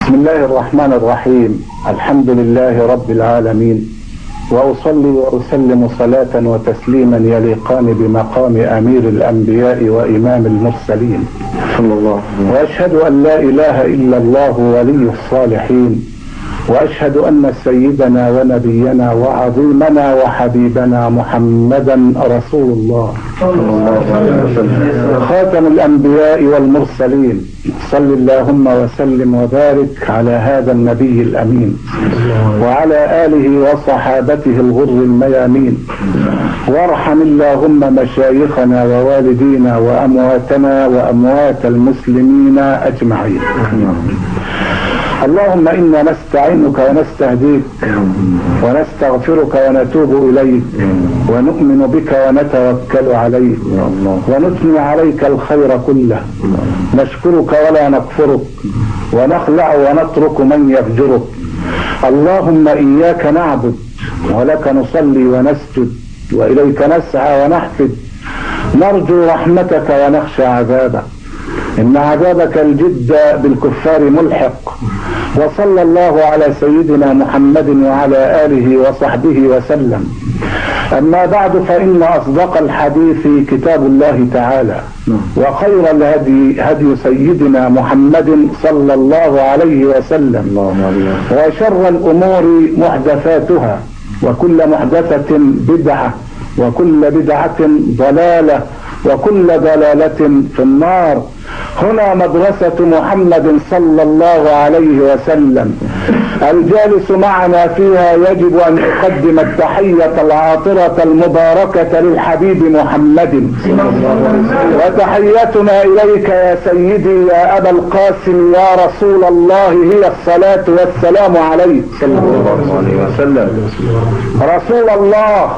بسم الله الرحمن الرحيم. الحمد لله رب العالمين، وأصلي وأسلم صلاة وتسليما يليقان بمقام أمير الأنبياء وإمام المرسلين صلى الله عليه وسلم. وأشهد أن لا إله إلا الله ولي الصالحين، وأشهد أن سيدنا ونبينا وعظيمنا وحبيبنا محمدا رسول الله صلى الله عليه وسلم، خاتم الأنبياء والمرسلين. صل اللهم وسلم وبارك على هذا النبي الأمين وعلى آله وصحابته الغر الميامين. وارحم اللهم مشايخنا ووالدينا وأمواتنا وأموات المسلمين أجمعين. اللهم إنا نستعينك ونستهديك ونستغفرك ونتوب إليك ونؤمن بك ونتوكل عليك ونثني عليك الخير كله، نشكرك ولا نكفرك ونخلع ونترك من يفجرك. اللهم إياك نعبد ولك نصلي ونسجد وإليك نسعى ونحفد، نرجو رحمتك ونخشى عذابك، إن عذابك الجد بالكفار ملحق. وصلى الله على سيدنا محمد وعلى آله وصحبه وسلم. أما بعد، فإن أصدق الحديث كتاب الله تعالى، وخير الهدي هدي سيدنا محمد صلى الله عليه وسلم، وشر الأمور محدثاتها، وكل محدثة بدعة، وكل بدعة ضلالة، وكل ضلالة في النار. هنا مدرسة محمد صلى الله عليه وسلم، الجالس معنا فيها يجب أن يقدم التحية العاطرة المباركة للحبيب محمد، وتحيتنا إليك يا سيدي يا أبا القاسم يا رسول الله هي الصلاة والسلام عليك صلى الله عليه وسلم. رسول الله،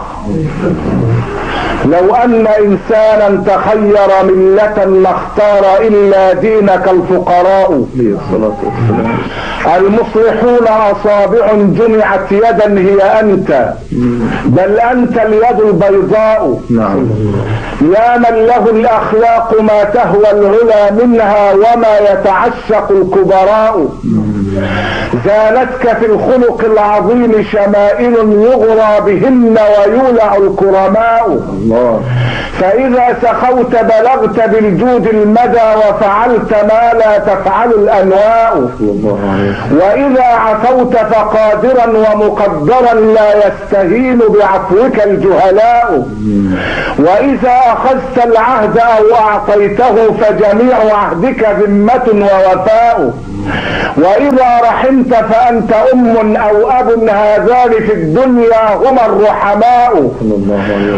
لو أن إنسانا تخير ملة ما اختار إلا دينك الفقراء، المصلحون أصابع جمعت يدا هي أنت، بل أنت اليد البيضاء. يا من له الأخلاق ما تهوى العلا منها وما يتعشق الكبراء. زانتك في الخلق العظيم شمائل يغرى بهن ويولع الكرماء. فإذا سخوت بلغت بالجود المدى وفعلت ما لا تفعل الأنواء. وإذا عفوت فقادرا ومقدرا لا يستهين بعفوك الجهلاء. وإذا أخذت العهد أو أعطيته فجميع عهدك ذمة ووفاء. وإذا رحمت فأنت أم أو أب، هذان في الدنيا هما الرحماء.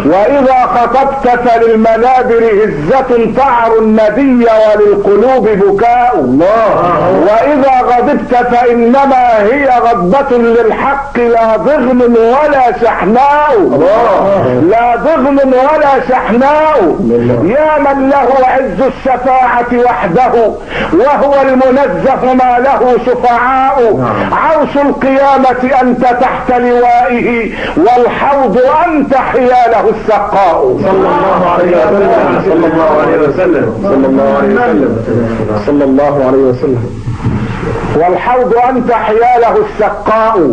وإذا خطبت فللمنابر هزة تعر النبي وللقلوب بكاء. وإذا غضبت فإنما هي غضبة للحق لا ضغن ولا شحناء. لا ضغن ولا شحناء. يا من له عز الشفاعة وحده وهو المنزه ما له شفعاء. عرش القيامة أنت تحت لوائه، والحوض أنت حياله السقاء. صلى الله عليه وسلم، صلى الله عليه وسلم، صلى الله عليه وسلم، صلى الله عليه وسلم. والحوض أنت حياله السقاء.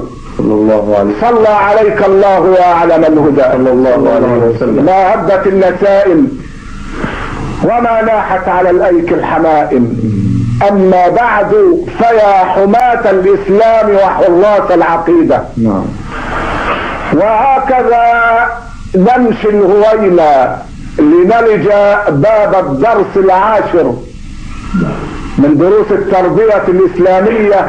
صلى عليك الله يا علم الهدى صلى الله عليه وسلم. ما هبت النسائم وما ناحت على الأيك الحمائم. أما بعد، فيا حماة الإسلام وحراس العقيدة، وهكذا نمشي الهويلة لنلج باب الدرس العاشر من دروس التربية الإسلامية.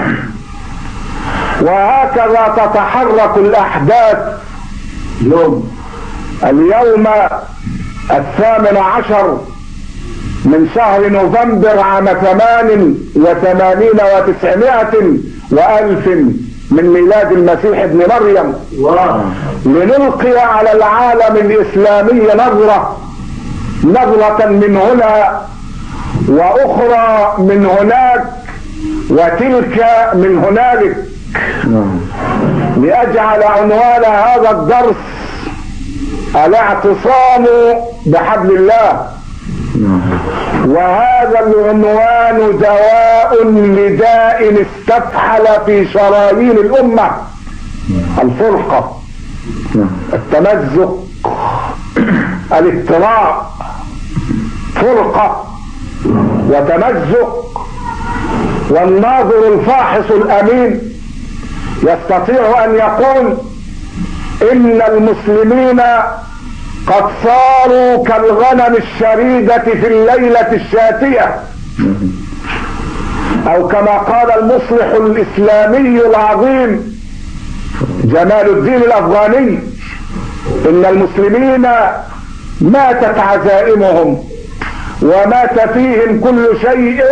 وهكذا تتحرك الأحداث اليوم 18 من شهر نوفمبر عام 88 و900 وألف من ميلاد المسيح ابن مريم، لنلقي على العالم الإسلامي نظرة من هنا وأخرى من هناك وتلك من هنالك، لأجعل عنوان هذا الدرس الاعتصام بحبل الله وهذا العنوان دواء لداء استفحل في شرايين الأمة: الفرقة، التمزق، الافتراء. فرقة وتمزق. والناظر الفاحص الأمين يستطيع أن يقول إن المسلمين قد صاروا كالغنم الشريدة في الليلة الشاتية، أو كما قال المصلح الإسلامي العظيم جمال الدين الأفغاني: إن المسلمين ماتت عزائمهم ومات فيهم كل شيء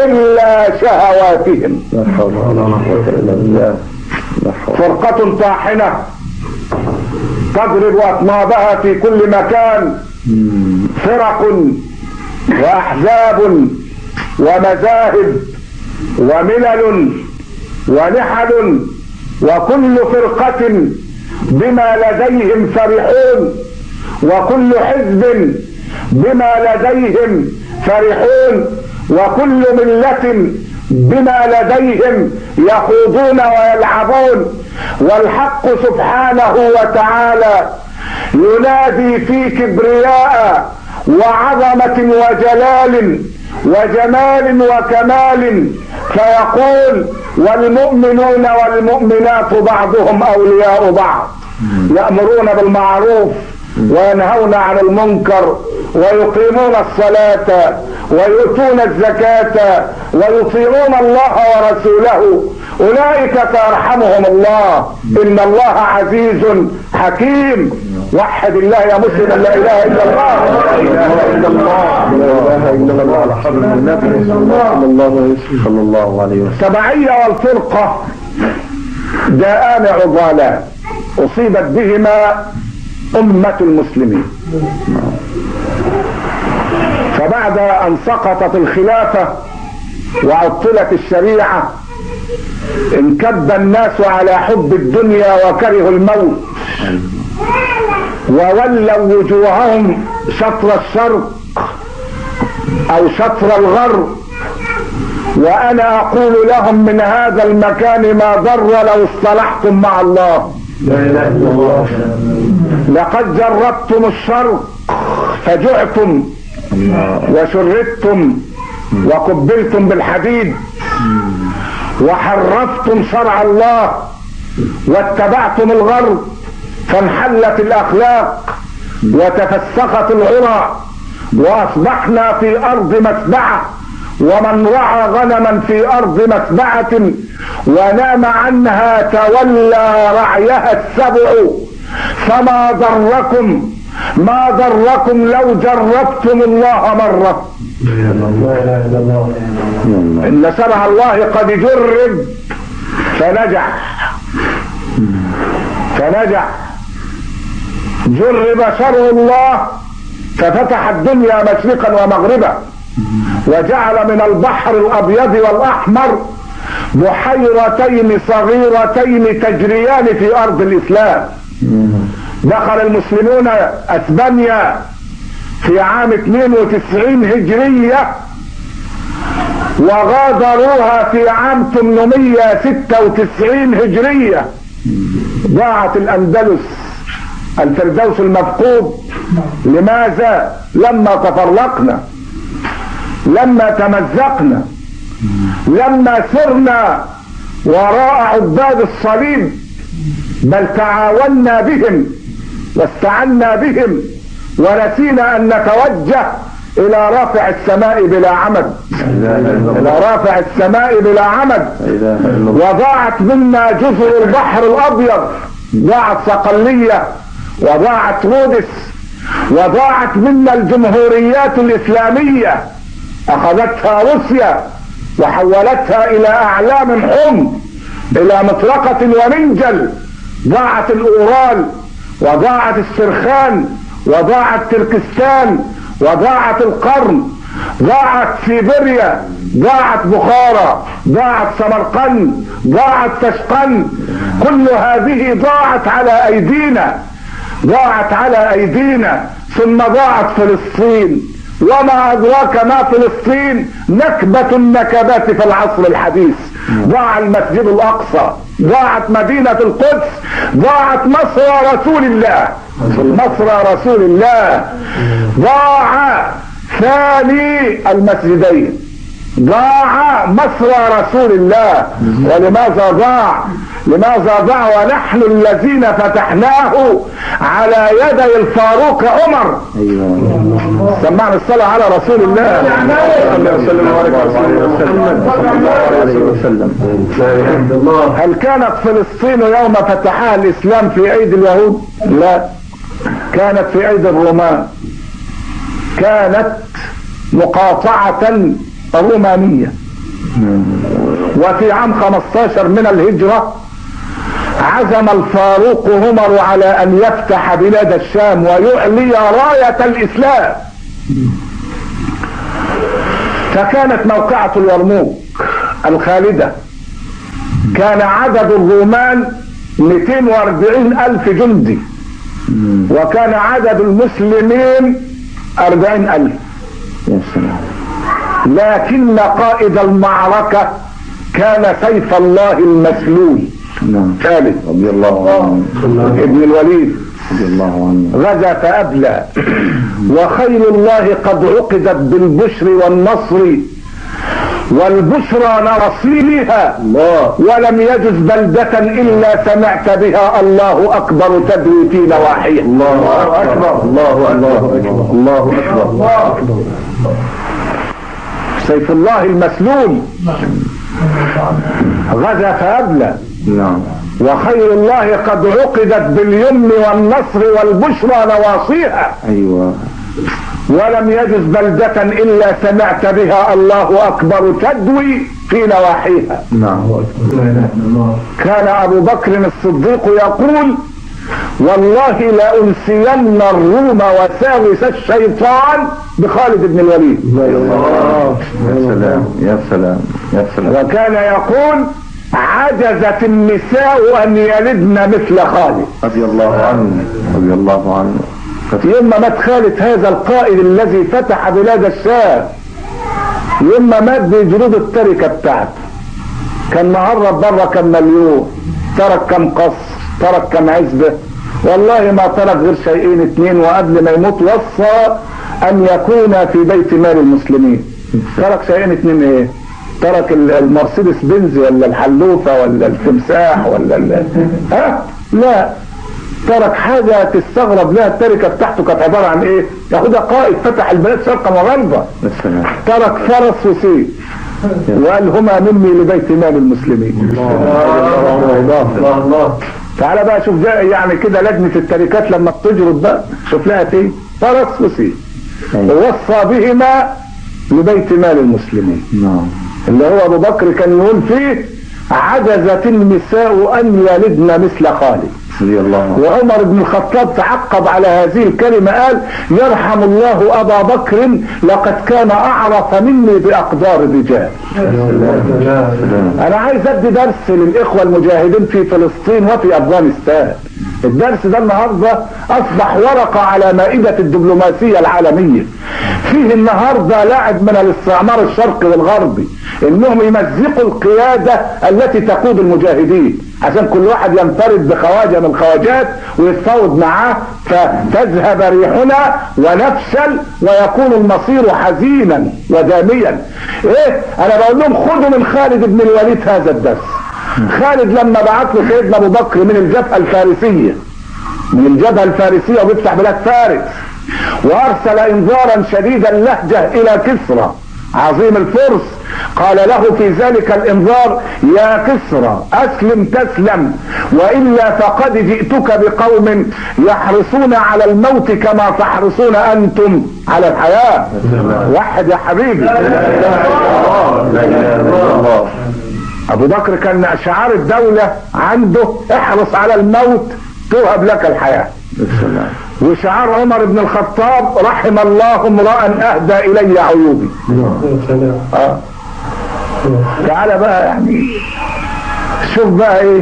إلا شهواتهم. لا حول ولا قوة إلا بالله. فرقة طاحنة تضرب أطنابها في كل مكان، فرق وأحزاب ومذاهب وملل ونحل، وكل فرقة بما لديهم فرحون، وكل حزب بما لديهم فرحون، وكل ملة بما لديهم يخوضون ويلعبون. والحق سبحانه وتعالى ينادي في كبرياء وعظمة وجلال وجمال وكمال فيقول: والمؤمنون والمؤمنات بعضهم أولياء بعض، يأمرون بالمعروف وينهون عن المنكر ويقيمون الصلاة ويؤتون الزكاة ويطيعون الله ورسوله، أولئك سيرحمهم الله، إن الله عزيز حكيم. وحد الله يا مسلم، لا إله إلا الله، لا إله إلا الله، لا إله إلا الله، على حضر النبي صلى الله عليه وسلم. التبعية والفرقة داءان عضالان أصيبت بهما أمة المسلمين. فبعد أن سقطت الخلافة وعطلت الشريعة انكب الناس على حب الدنيا وكرهوا الموت، وولوا وجوههم شطر الشرق أو شطر الغرب. وأنا أقول لهم من هذا المكان: ما ضر لو اصطلحتم مع الله. لا إله إلا الله. لقد جربتم الشرق فجعتم وشردتم وقبلتم بالحديد، وحرفتم شرع الله واتبعتم الغرب فانحلت الأخلاق وتفسخت العرى، وأصبحنا في أرض مسبعة، ومن رعى غنما في أرض مسبعة ونام عنها تولى رعيها السبع. فما ضركم ما ضركم لو جربتم الله مرة. إن شرع الله قد جرب فنجح. جرب شرع الله ففتح الدنيا مشرقا ومغربا، وجعل من البحر الأبيض والأحمر بحيرتين صغيرتين تجريان في أرض الإسلام. دخل المسلمون أسبانيا في عام 92 هجرية، وغادروها في عام 896 هجرية. ضاعت الأندلس، الفردوس المفقود. لماذا؟ لما تفرقنا، لما تمزقنا، لما سرنا وراء عباد الصليب، بل تعاوننا بهم واستعنا بهم، ونسينا أن نتوجه إلى رافع السماء بلا عمد، إلى رافع السماء بلا عمد. وضاعت منا جزر البحر الأبيض، ضاعت صقلية وضاعت رودس، وضاعت منا الجمهوريات الإسلامية، أخذتها روسيا وحولتها إلى أعلام حمر، إلى مطرقة ومنجل. ضاعت الأورال، وضاعت السرخان، وضاعت تركستان، وضاعت القرن، ضاعت سيبيريا، ضاعت بخارى، ضاعت سمرقند، ضاعت تشقند. كل هذه ضاعت على أيدينا، ضاعت على أيدينا. ثم ضاعت فلسطين، وما أدراك ما فلسطين، نكبة النكبات في العصر الحديث. ضاع المسجد الأقصى، ضاعت مدينة القدس، ضاعت مصر رسول الله، مصر رسول الله، ضاع ثاني المسجدين، ضاع مصر رسول الله. ولماذا ضاع؟ لماذا ضاع ونحن الذين فتحناه على يدي الفاروق عمر؟ سمعنا الصلاة على رسول الله هل كانت فلسطين يوم فتحها الإسلام في أيدي اليهود؟ لا، كانت في أيدي الرومان، كانت مقاطعة رومانية. وفي عام 15 من الهجرة عزم الفاروق عمر على أن يفتح بلاد الشام ويعلي راية الإسلام. فكانت موقعة اليرموك الخالدة، كان عدد الرومان 240,000 جندي، وكان عدد المسلمين 40,000. لكن قائد المعركة كان سيف الله المسلول خالد رضي الله عنه ابن الوليد رضي الله عنه. غزا فأبلى، وخيل الله قد عقدت بالبشر والنصر، والبشرى نرصيلها، ولم يجز بلدة إلا سمعت بها الله أكبر تدوي في نواحيها. الله أكبر، الله أكبر، الله أكبر، الله أكبر. سيف الله المسلول غزا فأبلى، وخير الله قد عقدت باليمن والنصر والبشرى نواصيها. ولم يجز بلدة إلا سمعت بها الله أكبر تدوي في نواحيها. كان أبو بكر الصديق يقول: والله لأنسين الروم وساوس الشيطان بخالد بن الوليد. يا سلام يا سلام يا سلام. وكان يقول: عجزت النساء أن يلدن مثل خالد رضي الله عنه رضي الله عنه. يوم ما مات خالد هذا القائد الذي فتح بلاد الشام، يوم ما مات بجنود التركة بتاعته، كان مهرب بره كم مليون، ترك كم قصر، ترك كم عزبة، والله ما ترك غير شيئين اتنين، وقبل ما يموت وصى ان يكون في بيت مال المسلمين. ترك شيئين اتنين ايه؟ ترك المرسيدس بنز ولا الحلوفة ولا التمساح ولا لا، ترك حاجة تستغرب لها. التركة بتاعته كانت عبارة عن ايه؟ يهودا قائد فتح البلاد شرقا وغربا، ترك فرس وسيف وقال: هما مني لبيت مال المسلمين. الله الله. تعالى بقى شوف ده، يعني كده لجنة التركات لما بتجرد بقى شوف لها ايه؟ فرس وسيف، ووصى بهما لبيت مال المسلمين. اللي هو ابو بكر كان يقول فيه: عجزت النساء ان يلدن مثل خالد. وعمر بن الخطاب تعقب على هذه الكلمة قال: يرحم الله ابا بكر، لقد كان اعرف مني باقدار الرجال. انا عايز ادي درس للاخوة المجاهدين في فلسطين وفي افغانستان. الدرس ده النهاردة اصبح ورقة على مائدة الدبلوماسية العالمية. فيه النهاردة لاعب من الاستعمار الشرقي والغربي انهم يمزقوا القيادة التي تقود المجاهدين، عشان كل واحد ينفرد بخواجة من الخواجات ويتفاوض معاه، فتذهب ريحنا ونفشل ويكون المصير حزينا وداميا. ايه، انا بقول لهم خدوا من خالد بن الوليد هذا الدرس. خالد لما بعت له سيدنا ابو بكر من الجبهة الفارسية، من الجبهة الفارسية وبيفتح بلاد فارس، وارسل انذارا شديد اللهجة الى كسرى عظيم الفرس، قال له في ذلك الانذار: يا كسرى اسلم تسلم، وإلا فقد جئتك بقوم يحرصون على الموت كما تحرصون انتم على الحياة. وحد يا حبيبي. ابو بكر كان شعار الدولة عنده: احرص على الموت توهب لك الحياة. وشعار عمر بن الخطاب: رحم الله امرأ اهدى الي عيوبي. تعالى بقى، يعني شوف بقى ايه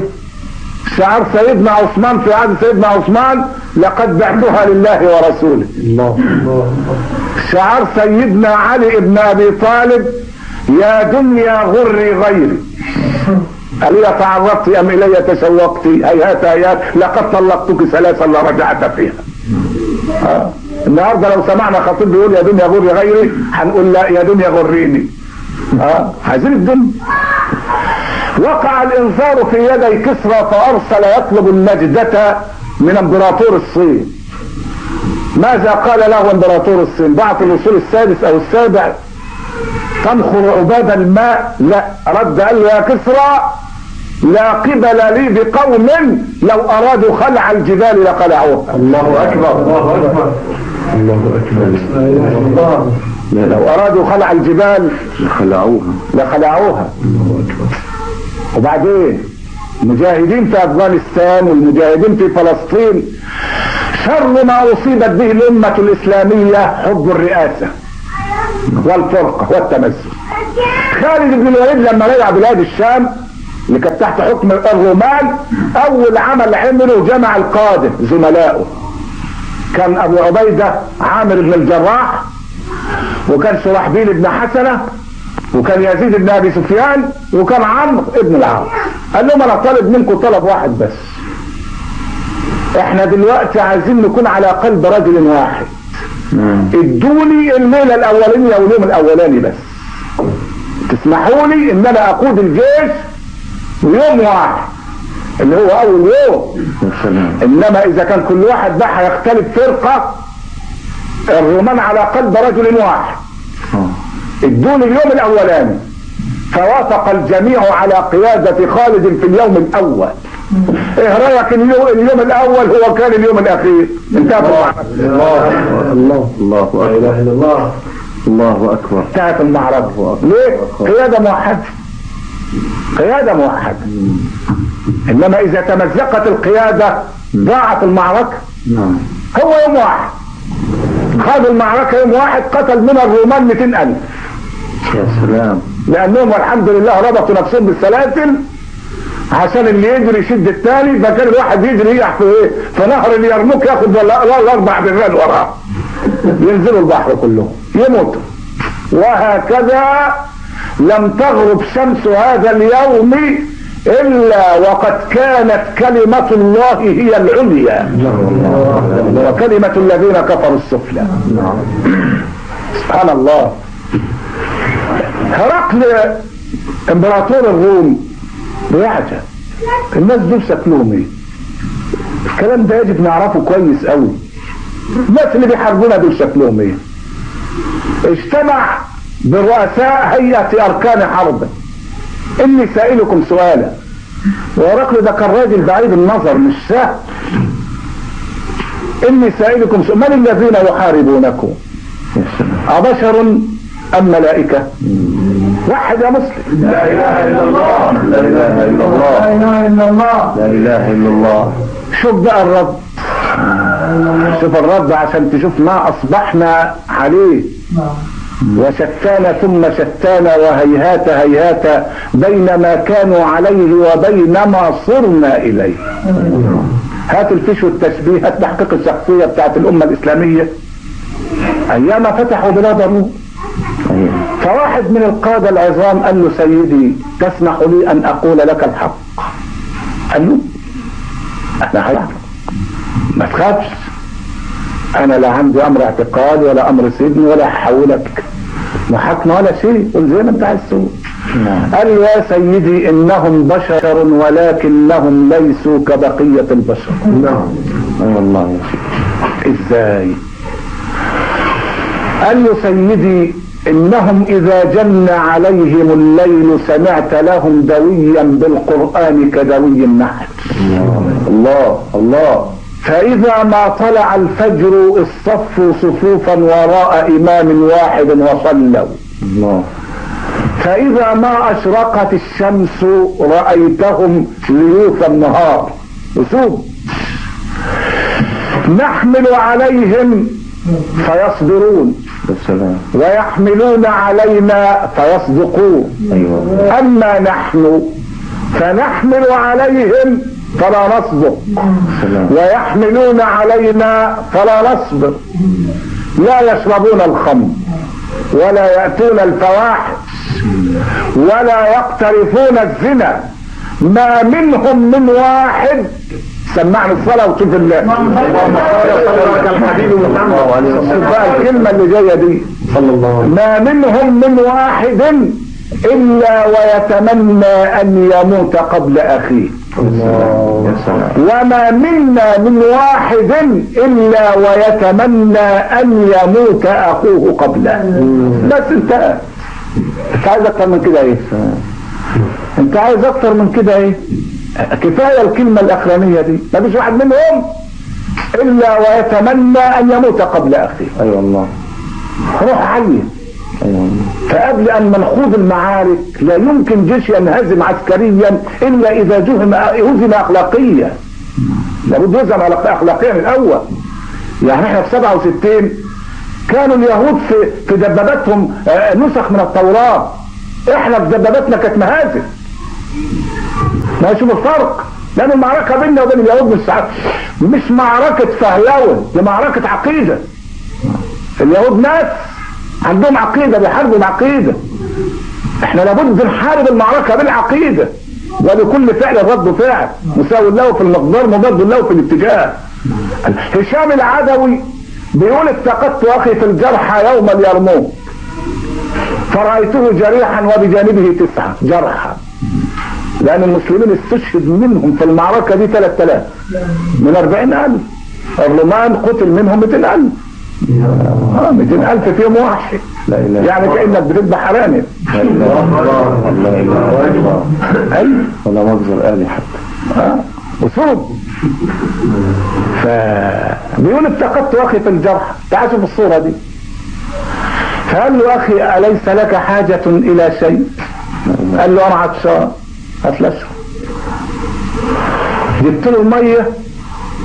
شعار سيدنا عثمان في عهد سيدنا عثمان: لقد بعتها لله ورسوله. الله الله. شعار سيدنا علي بن ابي طالب: يا دنيا غري غيري، ألي تعرضت أم إلي تشوقت؟ هيهات هيهات لقد طلقتك ثلاثا لرجعت فيها. النهارده لو سمعنا خطيب بيقول يا دنيا غري غيري هنقول لا، يا دنيا غريني. عايزين الدنيا. وقع الانذار في يدي كسرى فارسل يطلب النجدة من امبراطور الصين. ماذا قال له امبراطور الصين؟ بعث الوصول السادس او السابع تنخر عباد الماء؟ لا، رد قال له: يا كسرى لا قبل لي بقوم لو ارادوا خلع الجبال لخلعوها. الله اكبر الله اكبر الله اكبر. لا اله الا الله. لو ارادوا خلع الجبال لخلعوها. الله اكبر. وبعدين مجاهدين في افغانستان والمجاهدين في فلسطين، شر ما اصيبت به الامة الاسلامية حب الرئاسة والفرقة والتمسك. خالد بن الوليد لما رجع بلاد الشام اللي كانت تحت حكم الرومان، اول عمل عمله جمع القادة زملائه. كان ابو عبيدة عامر بن الجراح، وكان شرحبيل بن حسنة، وكان يزيد بن ابي سفيان، وكان عمرو بن العاص. قال لهم: انا طالب منكم طلب واحد بس، احنا دلوقتي عايزين نكون على قلب رجل واحد، ادوني الليلة الاولانية واليوم الاولاني بس، تسمحوا لي ان انا اقود الجيش يوم واحد اللي هو اول يوم. انما اذا كان كل واحد بقى هيختلف فرقة، الرومان على قلب رجل واحد، ادوني اليوم الاولاني. فوافق الجميع على قيادة خالد في اليوم الاول. ايه رايك اليوم الاول هو كان اليوم الاخير؟ انتهت المعركة. الله لا اله الا الله. الله اكبر. انتهت المعركة. ليه؟ قيادة موحدة. انما اذا تمزقت القيادة ضاعت المعركة. هو يوم واحد خاض المعركة، يوم واحد قتل من الرومان 200,000. يا سلام. لانهم والحمد لله ربطوا نفسهم بالسلاسل عشان اللي يجري يشد التاني، فكان الواحد يجري يقع في ايه؟ في نهر اليرموك، ياخد الاربع برال وراه ينزلوا البحر كلهم يموتوا. وهكذا لم تغرب شمس هذا اليوم الا وقد كانت كلمة الله هي العليا وكلمة الذين كفروا السفلى. سبحان الله. هرقل امبراطور الروم بيعجب الناس دول شكلهم ايه. الكلام ده يجب نعرفه كويس قوي. الناس اللي بيحاربونا دول شكلهم ايه. اجتمع برؤساء هيئة اركان حرب: اني سائلكم سؤالا. وهرقل ده كان راجل بعيد النظر مش سهل. اني سائلكم سؤالا: من الذين يحاربونكم؟ أبشر أم ملائكة؟ واحد يا مسلم. لا اله الا الله. لا اله الا الله. لا اله الا الله. لا اله الا الله. شوف بقى الرد. شوف الرد عشان تشوف ما اصبحنا عليه. وشتان ثم شتان وهيهات هيهات بين ما كانوا عليه وبين ما صرنا اليه. هات الفيش والتشبيه، هات تحقيق الشخصية بتاعت الامة الاسلامية ايام فتحوا بلاد الروم. فواحد من القادة العظام قال له: سيدي تسمح لي ان اقول لك الحق؟ قال له: انا حق، ما تخافش، انا لا عندي امر اعتقال ولا امر سجن ولا هحولك محاكمة ولا شيء، قل زي ما انت عايز تقول. قال له: يا سيدي انهم بشر ولكنهم ليسوا كبقية البشر. والله. ازاي؟ قال له: سيدي انهم اذا جن عليهم الليل سمعت لهم دويا بالقرآن كدوي النحل. الله الله. فاذا ما طلع الفجر اصطفوا صفوفا وراء امام واحد وصلوا. الله. فاذا ما اشرقت الشمس رأيتهم ليوث النهار اسود. نحمل عليهم فيصبرون ويحملون علينا فيصدقون. أما نحن فنحمل عليهم فلا نصبر، ويحملون علينا فلا نصبر. لا يشربون الخمر ولا يأتون الفواحش ولا يقترفون الزنا، ما منهم من واحد. سمعنا الصلاة وشوف الله الكلمة اللي جاية دي، ما منهم من واحد إلا ويتمنى أن يموت قبل أخيه، وما منا من واحد إلا ويتمنى أن يموت أخوه قبله. بس انت عايز أكتر من كده إيه؟ انت عايز أكتر من كده إيه؟ كفاية الكلمة الأخرانية دي. ما فيش واحد منهم إلا ويتمنى أن يموت قبل أخيه. أيوة الله. روح عين. فقبل أن نخوض المعارك لا يمكن جيش ينهزم عسكريا إلا إذا هزم أخلاقيا. لابد يهزم أخلاقيا الأول. يعني احنا في 67 كانوا اليهود في دباباتهم نسخ من التوراة، احنا في دباباتنا كانت مهازم. ما يشوف الفرق، لأن المعركة بيننا وبين اليهود مش معركة فهلوة، دي معركة عقيدة. اليهود ناس عندهم عقيدة، بيحاربوا العقيدة. احنا لابد نحارب المعركة بالعقيدة، ولكل فعل رد فعل، مساوي له في المقدار مضاد له في الاتجاه. هشام العدوي بيقول افتقدت اخي في الجرحى يوم اليرموك فرأيته جريحا وبجانبه 9 جرحى، لأن المسلمين استشهد منهم في المعركة دي 3000 من 40,000. الرومان قتل منهم 200,000. 200,000 فيهم واحد. يعني كأنك بتذبح أرانب. لا إله إلا الله. أيوة. ولا مجزر آلي حتى. أسود. فبيقول افتقدت أخي في الجرح. تعال شوف الصورة دي. فقال له أخي أليس لك حاجة إلى شيء؟ قال له أنا عطشان. هات لي أشرب. جبت له المية.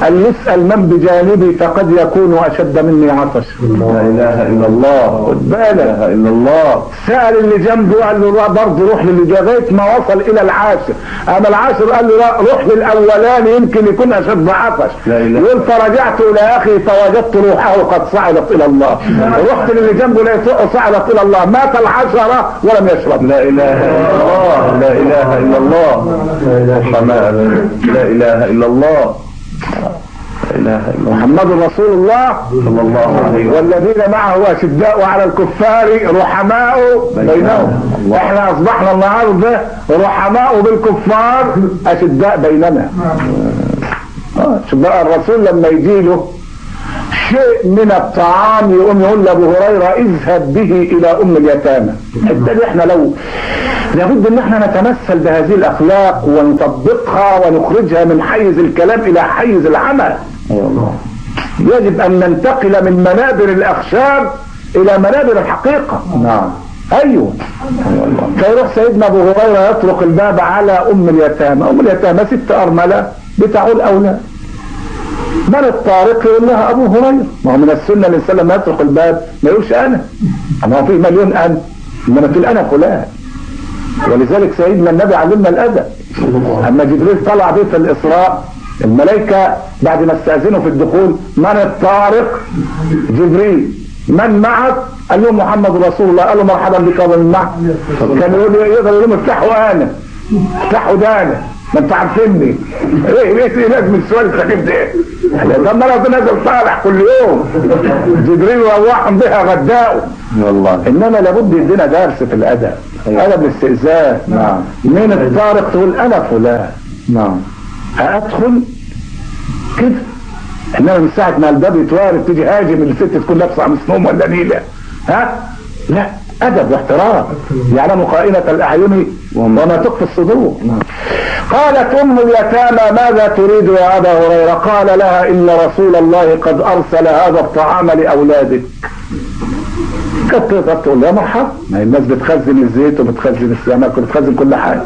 قال له اسأل من بجانبي فقد يكون أشد مني عطش. لا إله إلا الله. خد بالك. لا إله إلا الله. سأل اللي جنبه قال له برضه روح للي لغاية ما وصل إلى العاشر. أما العاشر قال له لا روح للأولاني يمكن يكون أشد عطش. يقول فرجعت إلى أخي فوجدت روحه قد صعدت إلى الله. رحت للي جنبه لقيته صعدت إلى الله. مات العشرة ولم يشرب. لا إله إلا الله. لا إله إلا الله. لا إله إلا الله. محمد رسول الله صلى الله عليه وسلم. والذين معه أشداء على الكفار رحماء بينهم. احنا اصبحنا النهارده رحماء بالكفار أشداء بيننا. شوف بقى الرسول لما يجي له شيء من الطعام يقوم يقول لأبو هريرة اذهب به إلى أم اليتامى. الحته احنا لابد ان احنا نتمثل بهذه الاخلاق ونطبقها ونخرجها من حيز الكلام الى حيز العمل. يجب ان ننتقل من منابر الاخشاب الى منابر الحقيقة. نعم. ايوه. فيروح سيدنا ابو هريرة يطرق الباب على ام اليتامى. ام اليتامى 6 ارملة بتعول اولاد. من الطارق يقول لها ابو هريرة. ما هو من السنة الانسان لما يطرق الباب ما يقولش انا. اما هو في مليون انا. انما تقول انا فلان. ولذلك سيدنا النبي علمنا الادب. اما جبريل طلع به في الاسراء الملائكة بعد ما استأذنوا في الدخول من الطارق؟ جبريل. من معك؟ قال لهم محمد رسول الله. قال له مرحبا بك ومن معك. كان يقدر يقول لهم افتحوا انا افتحوا ده انا ما انت عارفيني. ايه لازم السؤال السخيف ده ايه؟ طب ما ربنا نازل صالح كل يوم. جبريل وروحهم بها غداؤه والله. انما لابد يدينا درس في الادب. ادب الاستئذان. نعم. من الطارق تقول انا فلان. نعم. ادخل كده. انما من ساعه ما الباب يتوارد تيجي هاجم الست تكون لابسه مسنوم ولا نيله. لا ادب واحترام. يعلم خائنة الاعين وما تخفي الصدور. قالت ام اليتامى ماذا تريد يا ابا هريره؟ قال لها ان رسول الله قد ارسل هذا الطعام لاولادك. كانت تقدر تقول له مرحبا، ما هي الناس بتخزن الزيت وبتخزن السمك وبتخزن كل حاجه.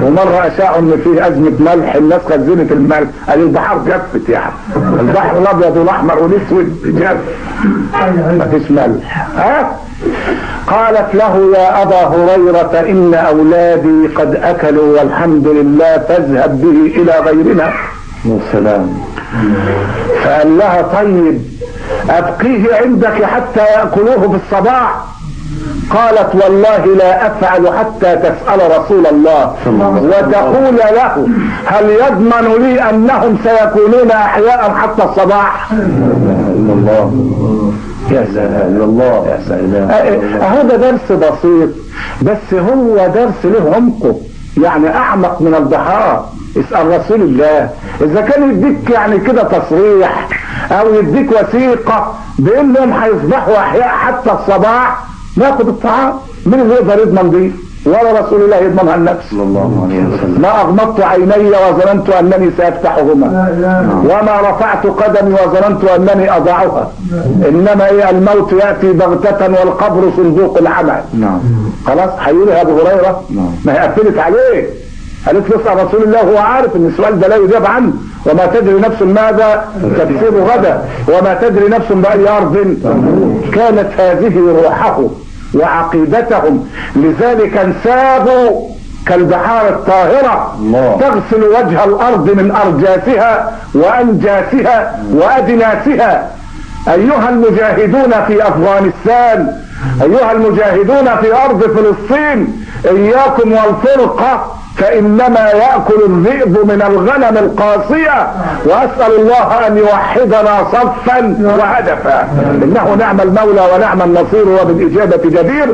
ومره اشاعوا ان في ازمه ملح، الناس خزنت الملح، قال البحر جفت يعني، البحر الابيض والاحمر والاسود جف، ما فيش ملح. قالت له يا ابا هريره ان اولادي قد اكلوا والحمد لله، فاذهب به الى غيرنا. والسلام. فقال لها طيب ابقيه عندك حتى ياكلوه في الصباح؟ قالت والله لا افعل حتى تسال رسول الله وتقول له هل يضمن لي انهم سيكونون احياء حتى الصباح؟ الله يا سلام الله يا سلام. هذا درس بسيط بس هو درس له عمقه، يعني اعمق من البحار. اسأل رسول الله اذا كان يديك يعني كده تصريح او يديك وثيقة بانهم هيصبحوا احياء حتى الصباح، ناخد الطعام. من اللي يقدر يضمن دي؟ ولا رسول الله يضمنها النفس. صلى الله عليه وسلم. ما اغمضت عيني وظننت انني سافتحهما، وما رفعت قدمي وظننت انني اضعها، انما الموت ياتي بغتة والقبر صندوق العمل. خلاص هيقولها ابو هريره، ما هي قفلت عليه، قالت له اسال رسول الله، هو عارف ان السؤال ده لا يجاب عنه، وما تدري نفس ماذا تكسب غدا وما تدري نفس باي ارض. كانت هذه روحه وعقيدتهم، لذلك انسابوا كالبحار الطاهرة تغسل وجه الارض من ارجاسها وانجاسها وادناسها. ايها المجاهدون في افغانستان، ايها المجاهدون في ارض فلسطين، اياكم والفرقة فإنما يأكل الذئب من الغنم القاسية، وأسأل الله أن يوحدنا صفا وهدفا، إنه نعم المولى ونعم النصير وبالإجابة جدير.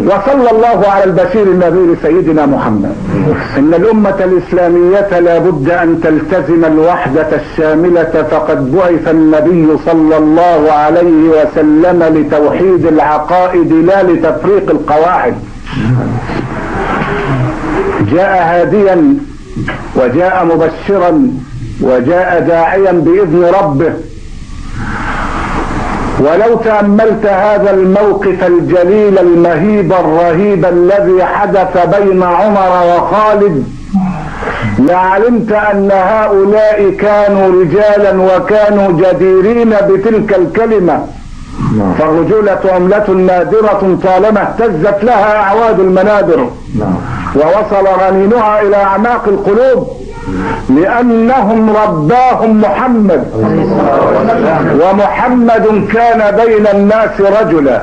وصلى الله على البشير النذير سيدنا محمد. إن الأمة الإسلامية لا بد أن تلتزم الوحدة الشاملة، فقد بعث النبي صلى الله عليه وسلم لتوحيد العقائد لا لتفريق القواعد. جاء هاديا وجاء مبشرا وجاء داعيا بإذن ربه. ولو تأملت هذا الموقف الجليل المهيب الرهيب الذي حدث بين عمر وخالد لعلمت أن هؤلاء كانوا رجالا وكانوا جديرين بتلك الكلمة. فالرجولة عملة نادرة طالما اهتزت لها أعواد المنابر ووصل رنينها إلى أعماق القلوب، لأنهم رباهم محمد، ومحمد كان بين الناس رجلا،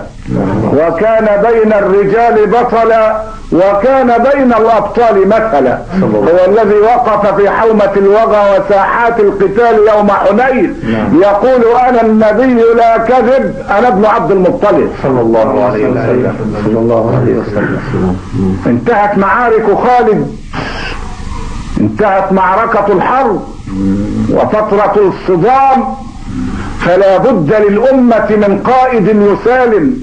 وكان بين الرجال بطلا، وكان بين الأبطال مثلا. هو الذي وقف في حومة الوغى وساحات القتال يوم حنين يقول أنا النبي لا كذب، أنا ابن عبد المطلب صلى الله عليه وسلم. صلى الله عليه وسلم. انتهت معارك خالد، انتهت معركة الحرب وفترة الصدام، فلا بد للأمة من قائد يسالم،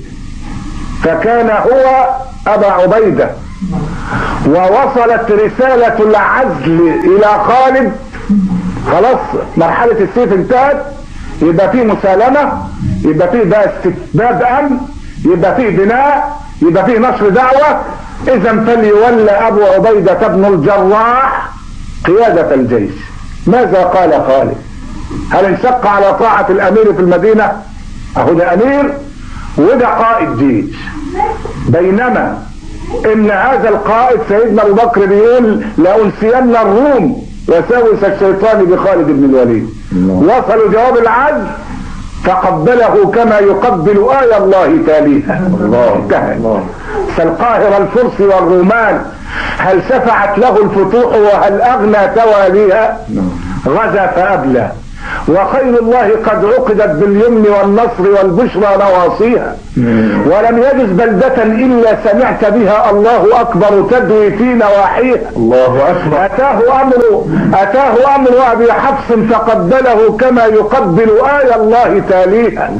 فكان هو أبا عبيدة. ووصلت رسالة العزل إلى خالد، خلاص مرحلة السيف انتهت، يبقى فيه مسالمة، يبقى فيه بقى استتباب أمن، يبقى فيه بناء، يبقى فيه نشر دعوة. إذا فليولى أبو عبيدة بن الجراح قيادة الجيش. ماذا قال خالد؟ هل انشق على طاعة الأمير في المدينة؟ أهو ده أمير وده قائد جيش، بينما إن هذا القائد سيدنا أبو بكر بيقول لأنسين الروم وساوس الشيطان بخالد بن الوليد. وصلوا جواب العزل فقبله كما يقبل آية الله تاليها. انتهى. فالقاهرة الفرس والرومان هل شفعت له الفتوح وهل أغنى تواليها؟ غزا فأبلى، وخير الله قد عقدت باليمن والنصر والبشرى نواصيها، ولم يجز بلدة إلا سمعت بها الله أكبر تدوي في نواحيها. الله أكبر. أتاه أمر أبي حفص فقبله كما يقبل آية الله تاليها.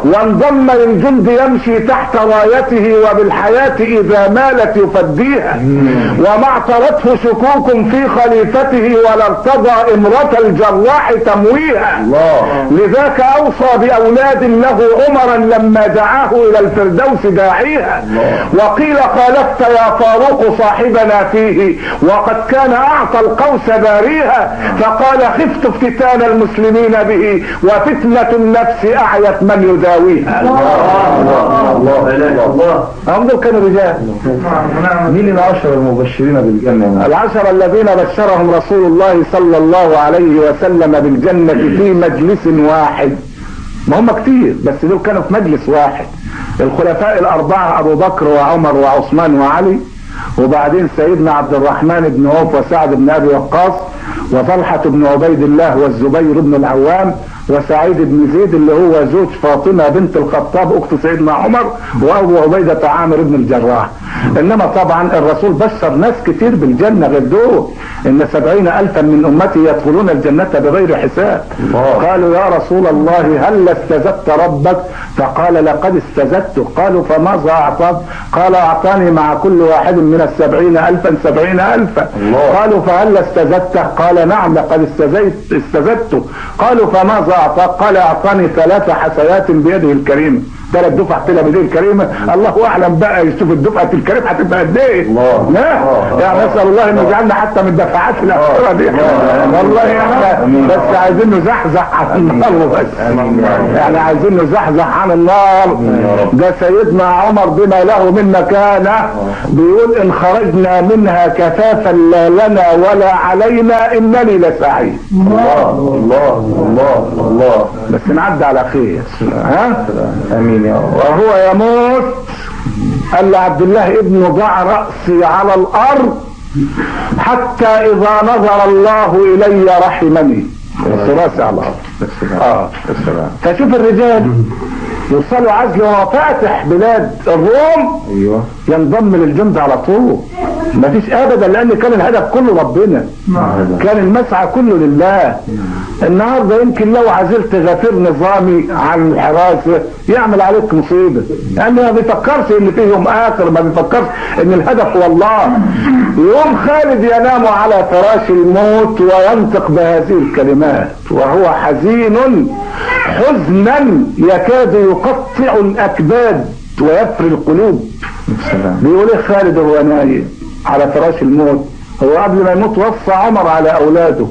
وانضم للجند يمشي تحت رايته وبالحياة إذا مالت يفديها، وما اعترته شكوك في خليفته ولا ارتضى امرة الجراح تمويها. لذاك أوصى بأولاد له عمرا لما دعاه إلى الفردوس داعيها. وقيل خالفت يا فاروق صاحبنا فيه وقد كان أعطى القوس باريها، فقال خفت افتتان المسلمين به وفتنة النفس أعيت من يداويها. الله هم دول كانوا رجال. مين العشرة المبشرين بالجنة؟ العشرة الذين بشرهم رسول الله صلى الله عليه وسلم بالجنة في مجلس واحد. ما هم كتير بس دول كانوا في مجلس واحد. الخلفاء الأربعة أبو بكر وعمر وعثمان وعلي، وبعدين سيدنا عبد الرحمن بن عوف وسعد بن أبي وقاص وطلحة بن عبيد الله والزبير بن العوام وسعيد بن زيد اللي هو زوج فاطمة بنت الخطاب أخت سيدنا عمر، وأبو عبيدة عامر بن الجراح. إنما طبعا الرسول بشر ناس كتير بالجنة غير دول، إن 70,000 من أمتي يدخلون الجنة بغير حساب. قالوا يا رسول الله هل استزدت ربك؟ فقال لقد استزدته. قالوا فماذا أعطاك؟ قال أعطاني مع كل واحد من 70,000 70,000. قالوا فهل استزدته؟ قال نعم لقد استزدته. قالوا فماذا أعطاك؟ قال أعطاني 3 حسيات بيده الكريمة. 3 دفع كده بيده الكريمة، الله أعلم بقى يشوف الدفعة الكريمة هتبقى قد إيه. يعني نسأل الله إن يجعلنا حتى من دفعات الآخرة دي. والله احنا بس عايزين نزحزح عن النار بس، يعني عايزين نزحزح عن النار. ده سيدنا عمر بما له من مكانة بيقول إن خرجنا منها كفافا لا لنا ولا علينا إنني لسعيد. الله بس نعدي على خير. ها امين يا رب. وهو يموت قال لعبد الله ابنه ضع رأسي على الأرض حتى إذا نظر الله إلي رحمني. رأسي على الأرض. فشوف الرجال يوصلوا عزل وهو فاتح بلاد الروم. ايوه ينضم للجند على طول، مفيش ابدا، لان كان الهدف كله ربنا، كان المسعى كله لله. النهارده يمكن لو عزلت غفير نظامي عن الحراسه يعمل عليك مصيبه، لانه ما بيفكرش ان فيه يوم اخر، ما بيفكرش ان الهدف هو الله. يوم خالد ينام على فراش الموت وينطق بهذه الكلمات وهو حزين حزنا يكاد يقطع الاكباد ويفري القلوب. بيقول ايه خالد وهو نايم على فراش الموت؟ هو قبل ما يموت وصى عمر على اولاده،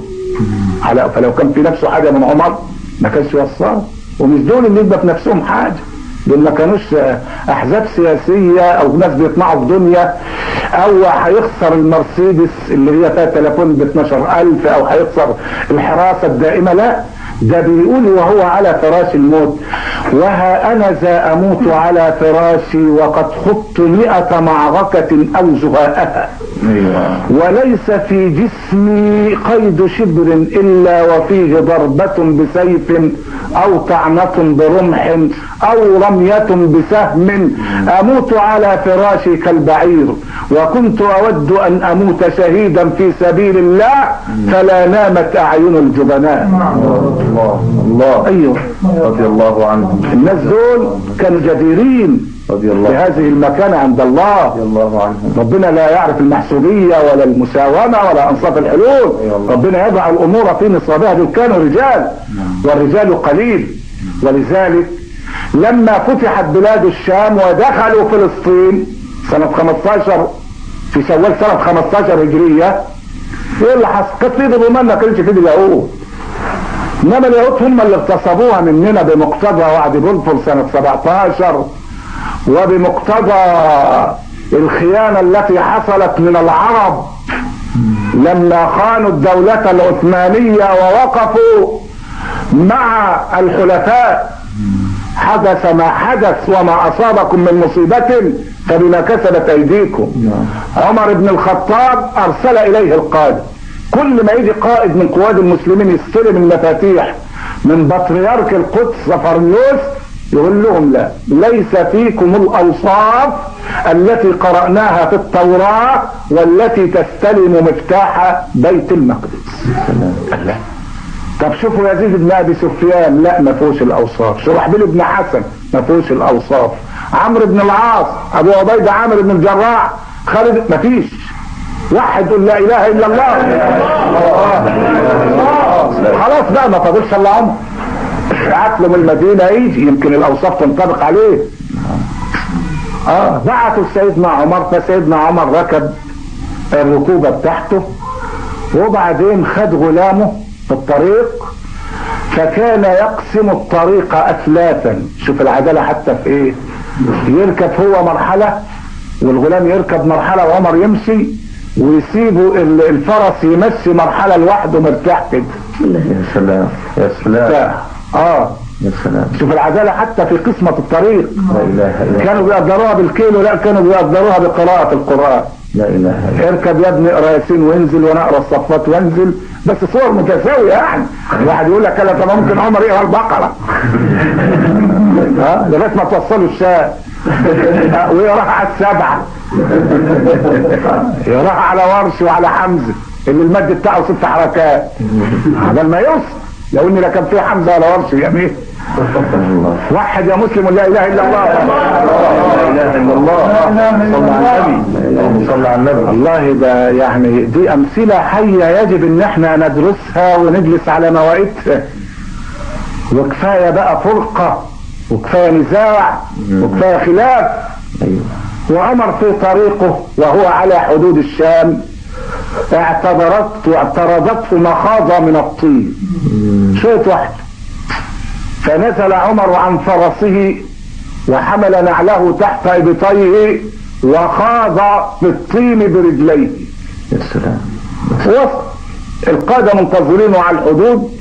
فلو كان في نفسه حاجه من عمر ما كانش وصاه. ومش دول اللي يبقى في نفسهم حاجه، دول ما كانوش احزاب سياسيه او ناس بيطمعوا في دنيا، او هيخسر المرسيدس اللي هي فيها تليفون ب 12,000، او هيخسر الحراسه الدائمه. لا، ده بيقول وهو على فراش الموت وها انا ذا اموت على فراشي وقد خضت 100 معركة او زهاءها، وليس في جسمي قيد شبر الا وفيه ضربة بسيف او طعنة برمح او رمية بسهم، اموت على فراشي كالبعير وكنت اود ان اموت شهيدا في سبيل الله فلا نامت اعين الجبناء. الله ايوه رضي الله عنهم. الناس دول كانوا جديرين بهذه المكانة عند الله. رضي الله عنهم. ربنا لا يعرف المحسوبية ولا المساومة ولا انصاف الحلول. ربنا يضع الامور في نصابها. دول كانوا رجال والرجال قليل. ولذلك لما فتحت بلاد الشام ودخلوا فلسطين سنة 15 في شوال سنة 15 هجرية، ايه اللي حصل؟ كانت في ضمان ما كانش في اليهود، انما اليهود هم اللي اغتصبوها مننا بمقتضى وعد بلفور سنة 17 وبمقتضى الخيانة التي حصلت من العرب لما خانوا الدولة العثمانية ووقفوا مع الحلفاء. حدث ما حدث وما اصابكم من مصيبة فبما كسبت ايديكم. عمر بن الخطاب ارسل اليه القادة، كل ما يجي قائد من قواد المسلمين يستلم المفاتيح من بطريرك القدس زفرنيوس يقول لهم لا، ليس فيكم الاوصاف التي قرأناها في التوراة والتي تستلم مفتاح بيت المقدس. الله. طب شوفوا يزيد بن ابي سفيان، لا ما فيهوش الاوصاف. شرحبيل بن حسن ما فيهوش الاوصاف. عمرو بن العاص، ابو عبيدة عامر بن الجراح، خالد، ما فيش واحد يقول لا اله الا الله. خلاص بقى ما فاضلش الا عمر. بعت له من المدينه يجي يمكن الاوصاف تنطبق عليه. بعتوا سيدنا عمر، فسيدنا عمر ركب الركوبة بتاعته وبعدين خد غلامه في الطريق، فكان يقسم الطريق أثلاثا. شوف العدالة حتى في ايه، يركب هو مرحلة والغلام يركب مرحلة وعمر يمشي، ويسيبوا الفرس يمشي مرحلة لوحده مرتاح كده. يا سلام يا سلام. يا سلام. شوف العدالة حتى في قسمة الطريق. لا اله الا الله. كانوا بيقدروها بالكيلو، لا كانوا بيقدروها بقراءة القرآن. لا اله الا الله. اركب يا ابني اقرا ياسين وانزل وانا اقرا الصفات وانزل، بس صور متساوية يعني. الواحد يقول لك انا طب ممكن عمر يقرا البقرة لغاية ما توصلوا الشاة ويقراها على السبعة، يقراها على ورش وعلى حمزة اللي المد بتاعه 6 حركات قبل ما يوصل. لو اني لا كان في حمزة ولا ورش يمين. وحد يا مسلم لا اله الا الله. لا اله الا الله. صلى على النبي. صلى على النبي. والله ده يعني دي امثلة حية يجب ان احنا ندرسها ونجلس على موائدها. وكفاية بقى فرقة وكفاية نزاع وكفاية خلاف. وعمر في طريقه وهو على حدود الشام اعترضته مخاضة من الطين شوية واحد، فنزل عمر عن فرسه وحمل نعله تحت ابطيه وخاض في الطين برجليه. يا سلام. وسط القادة منتظرينه على الحدود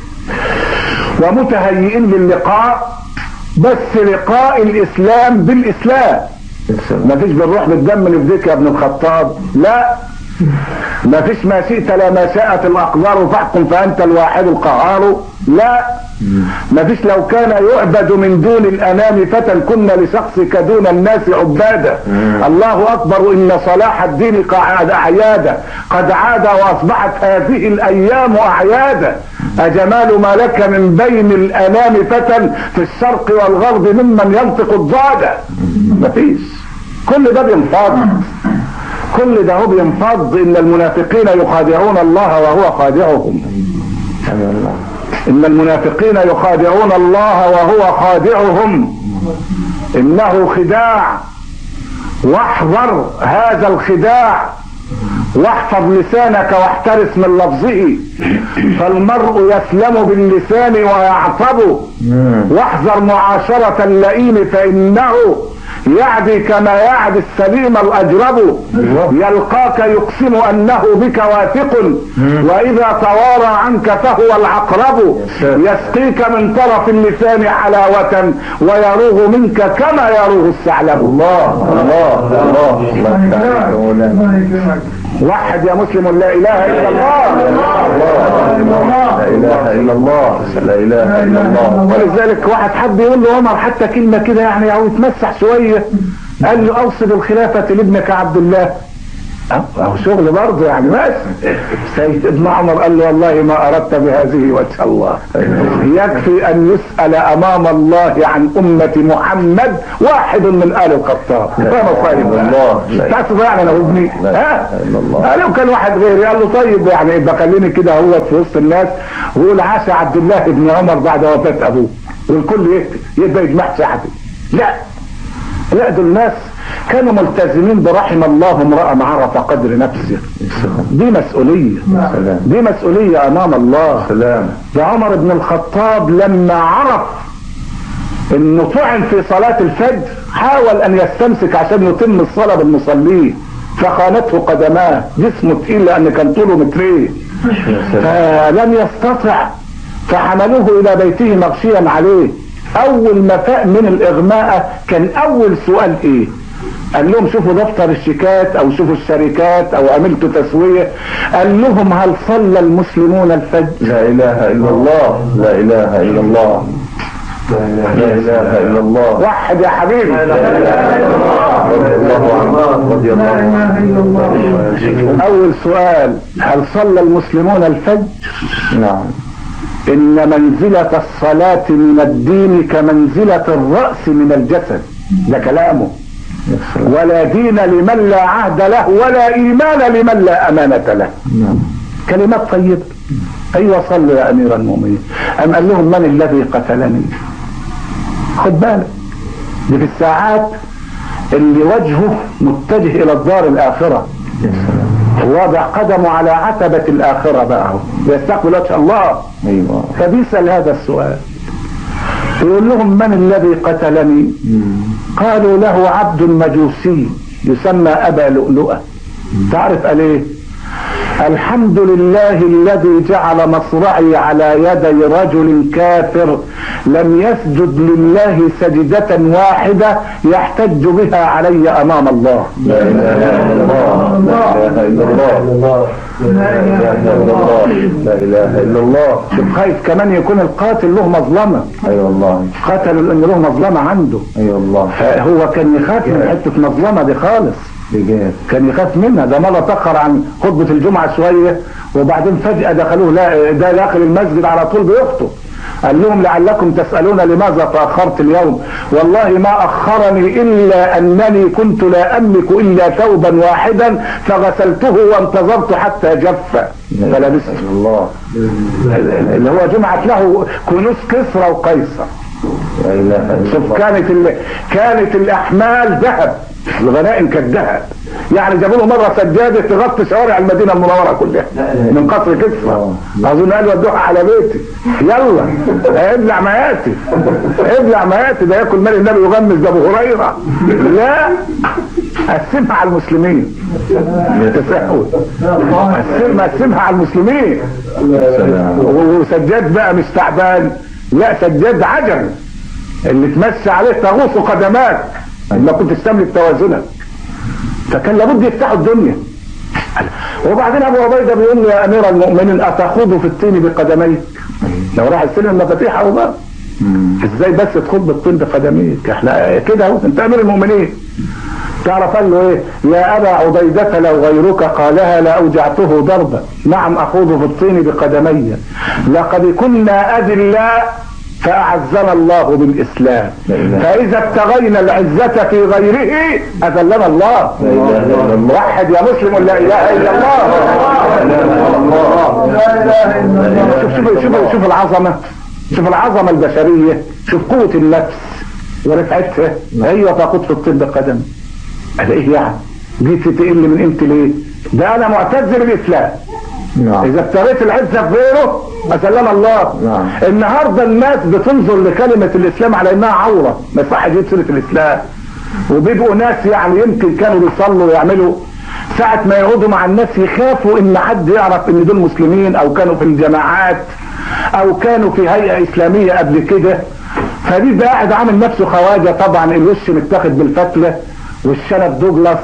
ومتهيئين للقاء، بس لقاء الاسلام بالاسلام. ما فيش بنروح بالدم نفديك يا ابن الخطاب، لا، ما فيش ما شئت لا ما شاءت الاقدار فاحكم فانت الواحد القهار، لا، ما فيش لو كان يعبد من دون الانام فتى كنا لشخصك دون الناس عبادا. الله اكبر ان صلاح الدين قد اعيادا، قد عاد واصبحت هذه الايام اعيادا. اجمال ما لك من بين الانام فتى في الشرق والغرب ممن ينطق الضاده. ما فيش، كل ده بينفض، كل ده هو بينفض. ان المنافقين يخادعون الله وهو خادعهم. ان المنافقين يخادعون الله وهو خادعهم، انه خداع، واحذر هذا الخداع، واحفظ لسانك واحترس من لفظه، فالمرء يسلم باللسان ويعصب، واحذر معاشرة اللئيم فإنه يعدي كما يعدي السليم الأجرب، يلقاك يقسم أنه بك واثق وإذا توارى عنك فهو العقرب، يسقيك من طرف اللسان حلاوة ويروغ منك كما يروغ الثعلب. الله الله الله. وحد يا مسلم لا اله الا الله. لا اله الا الله. لا اله الا الله. ولذلك واحد حب يقول له عمر حتى كلمة كده يعني او يتمسح شوية، قال له اوصي بالخلافة لابنك عبد الله. او شغل برضه يعني ماشي. سيد ابن عمر قال له والله ما اردت بهذه وجه الله، يكفي ان يسأل امام الله عن امة محمد واحد من ال الخطاب. الله تعرف يعني انا ابني لو كان واحد غيري قال له طيب يعني يبقى خليني كده هو في وسط الناس ويقول عاش عبد الله بن عمر بعد وفاة ابوه والكل يبقى يجمع شعبي. لا دول الناس كانوا ملتزمين برحم الله امرأ عرف قدر نفسه. دي مسؤولية، دي مسؤولية امام الله. ده عمر بن الخطاب لما عرف انه طعن في صلاة الفجر حاول ان يستمسك عشان يتم الصلاة بالمصلين، فخانته قدماه، جسمه تقيل لان كان طوله مترين، فلم يستطع، فحملوه الى بيته مغشيا عليه. اول ما فاق من الاغماء كان اول سؤال ايه؟ قال لهم شوفوا دفتر الشيكات او شوفوا الشركات او عملتوا تسوية. قال لهم هل صلى المسلمون الفجر؟ لا اله الا الله. لا اله الا الله. لا اله الا الله. وحد يا حبيبي. لا اله الا الله. رضي الله عنه. اول سؤال هل صلى المسلمون الفجر؟ نعم. ان منزلة الصلاة من الدين كمنزلة الرأس من الجسد. ده كلامه. ولا دين لمن لا عهد له ولا ايمان لمن لا امانة له. كلمات طيبة. ايوه صلوا يا امير المؤمنين. ام قال لهم من الذي قتلني؟ خد بالك دي في الساعات اللي وجهه متجه الى الدار الاخرة، وضع قدمه على عتبة الاخرة بقى يستقبل وجه الله. ايوه. فبيسأل هذا السؤال، يقول لهم من الذي قتلني؟ قالوا له عبد مجوسي يسمى ابا لؤلؤة. تعرف قال ايه؟ الحمد لله الذي جعل مصرعي على يدي رجل كافر لم يسجد لله سجدة واحدة يحتج بها علي امام الله. لا اله الا الله، لا اله الا الله، لا اله الا الله، لا اله الا الله. شوف خايف كمان يكون القاتل له مظلمة. اي والله. قتل لان له مظلمة عنده. اي والله. هو كان يخاف من حتة مظلمة دي خالص، كان يخاف منها. ده مرة تأخر عن خطبة الجمعة شوية وبعدين فجأة دخلوه، لا ده داخل المسجد على طول بيخطب. قال لهم لعلكم تسألون لماذا تأخرت اليوم؟ والله ما أخرني إلا أنني كنت لا أملك إلا ثوبا واحدا فغسلته وانتظرت حتى جف فلبسته. الله. اللي هو جمعت له كنوز كسرى وقيصر. شوف كانت الأحمال ذهب، الغنائم كانت ذهب. يعني جابوا له مره سجاده تغطي شوارع المدينه المنوره كلها من قصر كسرى. اظن قال ودوها على بيتي، يلا ابلع مياتي، ابلع مياتي، ده ياكل مال النبي ويغمس ده ابو هريره. لا، قسمها على المسلمين. تساهل، قسمها على المسلمين. وسجاد بقى مش تعبان، لا سجاد عجل اللي تمشي عليه تغوص قدماك ما كنت تستملك توازنك. فكان لابد يفتحوا الدنيا. وبعدين ابو عبيده بيقول له يا امير المؤمنين اتخوض في الطين بقدميك؟ لو راح السلم المفاتيح اهو بقى، ازاي بس تخوض بالطين بقدميك؟ احنا كده اهو، انت امير المؤمنين. تعرف قال له ايه؟ يا ابا عبيده لو غيرك قالها لاوجعته ضربا. نعم اخوض في الطين بقدمي، لقد كنا اذلاء فأعزنا الله بالإسلام، فإذا ابتغينا العزة في غيره أذلنا الله. وحد يا مسلم لا إله إلا الله. شوف العظمة، شوف العظمة البشرية، شوف قوة النفس ورفعتها. أيوة تقود في الطب قدم. هذا إيه يعني؟ دي تقل من قيمتي ليه؟ ده أنا معتز بالإسلام. إذا ابتغيت العزة في غيره أسلم الله. النهاردة الناس بتنظر لكلمة الإسلام على إنها عورة، ما يصح يجيب سيرة الإسلام. وبيبقوا ناس يعني يمكن كانوا بيصلوا ويعملوا، ساعة ما يقعدوا مع الناس يخافوا إن حد يعرف إن دول مسلمين أو كانوا في الجماعات أو كانوا في هيئة إسلامية قبل كده. فدي بقى قاعد عامل نفسه خواجة، طبعا الوش متاخد بالفتلة والشنب دوجلاس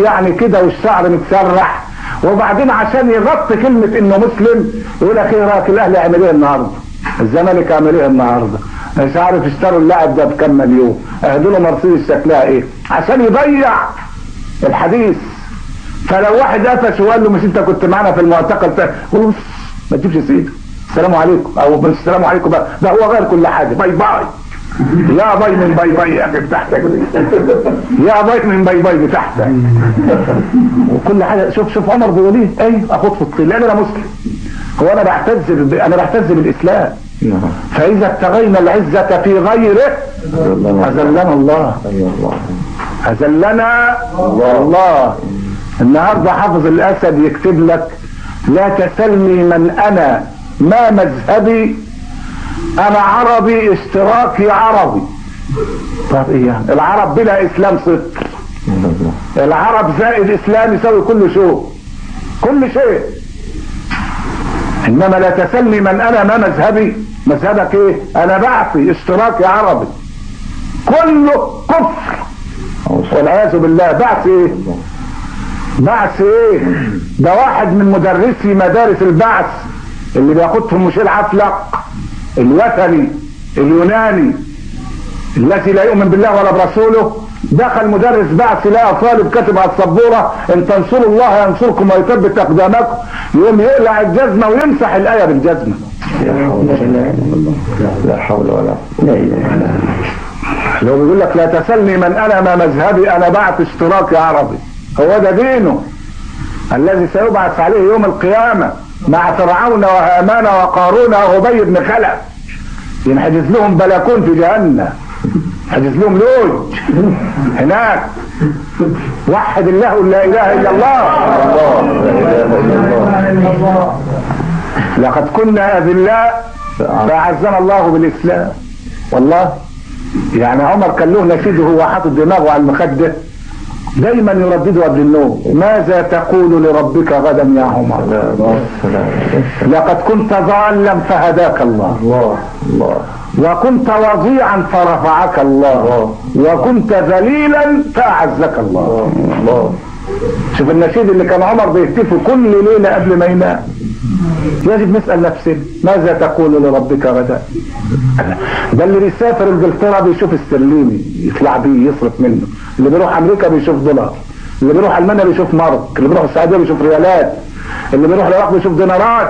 يعني كده والشعر متسرح، وبعدين عشان يغطي كلمة انه مسلم يقول لك ايه رايك الاهلي عمل ايه النهارده؟ الزمالك عمل ايه النهارده؟ مش عارف اشتروا اللاعب ده بكام مليون، اهدوا له مرسيدس شكلها ايه؟ عشان يضيع الحديث. فلو واحد قفش وقال له مش انت كنت معانا في المعتقل قول له ما تجيبش سيده، السلام عليكم، او مش السلام عليكم بقى، ده هو غير كل حاجه. باي باي يا باي من باي باي يا اخي بتاعتك، يا باي من باي باي بتاعتك وكل حاجه. شوف عمر بيقول ايه؟ ايوه اخد في الطين لان انا مسلم. هو انا بعتز بالاسلام. فاذا ابتغينا العزه في غيره اذلنا الله. اذلنا الله. النهارده حافظ الاسد يكتب لك لا تسلني من انا ما مذهبي، انا عربي اشتراكي عربي. طب ايه يعني؟ العرب بلا اسلام صفر. العرب زائد اسلام يساوي كل شيء. انما لا تسلني من انا ما مذهبي. مذهبك ايه؟ انا بعثي اشتراكي عربي، كله كفر والعياذ بالله. بعث ايه؟ ده واحد من مدرسي مدارس البعث اللي بياخدهم مش العفلق الوثني اليوناني الذي لا يؤمن بالله ولا برسوله، دخل مدرس بعث لقى طالب كاتب على السبوره ان تنصروا الله ينصركم ويثبت اقدامكم، يقوم يقلع الجزمه ويمسح الايه بالجزمه. لا حول ولا لا اله الا الله. لو بيقول لك لا تسلني من انا ما مذهبي، انا بعث اشتراكي عربي. هو ده دينه الذي سيبعث عليه يوم القيامه مع فرعون وهامان وقارون وأبي بن خلف، ينحجز لهم بلكون في جهنم حجز لهم لوج هناك. وحد الله لا اله الا الله. لقد كنا اذلاء فاعزنا الله بالاسلام. والله يعني عمر كان له نشيد وهو حاطط دماغه على المخده دايما يردده قبل النوم: ماذا تقول لربك غدا يا عمر؟ لقد كنت ضالا فهداك الله، وكنت وضيعا فرفعك الله، وكنت ذليلا فأعزك الله. شوف النشيد اللي كان عمر بيهتفه كل ليلة قبل ما ينام. يجب نسأل نفسنا: ماذا تقول لربك غدا؟ ده اللي بيسافر انجلترا بيشوف السليمي يطلع بيه يصرف منه، اللي بيروح امريكا بيشوف دولار، اللي بيروح المانيا بيشوف مارك، اللي بيروح السعوديه بيشوف ريالات، اللي بيروح العراق بيشوف دينارات،